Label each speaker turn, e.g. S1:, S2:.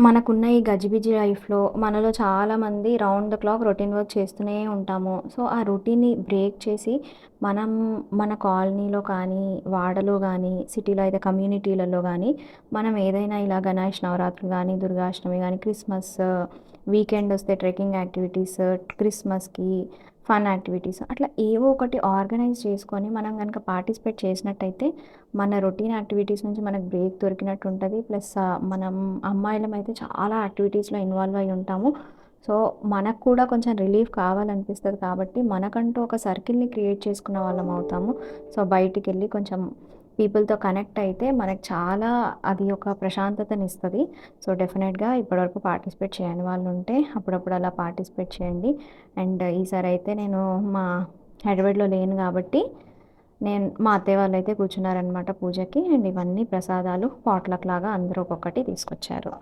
S1: మనకున్న ఈ గజిబిజి లైఫ్‌లో మనలో చాలామంది round the clock routine work చేస్తూనే ఉంటాము. సో, ఆ రొటీన్‌ని బ్రేక్ చేసి మనం మన కాలనీలో కానీ, వాడలో గానీ, సిటీలో అయితే కమ్యూనిటీలలో గానీ, మనం ఏదైనా ఇలా గణేష్ నవరాత్రులు గానీ, దుర్గాష్టమి గానీ, క్రిస్మస్, వీకెండ్ వస్తే ట్రెక్కింగ్ యాక్టివిటీస్, క్రిస్మస్‌కి ఫన్ యాక్టివిటీస్ అట్లా ఏవో ఒకటి ఆర్గనైజ్ చేసుకొని మనం గనక పార్టిసిపేట్ చేసినట్టయితే మన రొటీన్ యాక్టివిటీస్ నుంచి మనకు బ్రేక్ దొరికినట్టు ఉంటది. ప్లస్ మనం అమ్మాయిలమైతే చాలా యాక్టివిటీస్‌లో ఇన్వాల్వ్ అయ్యి ఉంటాము. సో, మనకు కూడా కొంచెం రిలీఫ్ కావాలనిపిస్తది కాబట్టి, మనకంటూ ఒక సర్కిల్‌ని క్రియేట్ చేసుకున్న వాళ్ళం అవుతాము. సో, బయటికెళ్ళి కొంచెం పీపుల్‌తో కనెక్ట్ అయితే మనకు చాలా అది ఒక ప్రశాంతతనిస్తది. సో, డెఫినెట్‌గా ఇప్పటివరకు పార్టిసిపేట్ చేయని వాళ్ళుంటే అప్పుడప్పుడు అలా పార్టిసిపేట్ చేయండి. అండ్ ఈసారైతే నేను మా హైదరాబాద్‌లో లేను గాబట్టి మా అత్తయ్య వాళ్ళైతే కూర్చున్నారనమాట పూజకి. అండ్ ఇవన్నీ ప్రసాదాలు పాట్‌లక్ లాగా అందరూ ఒక్కొక్కటి తీసుకొచ్చారు.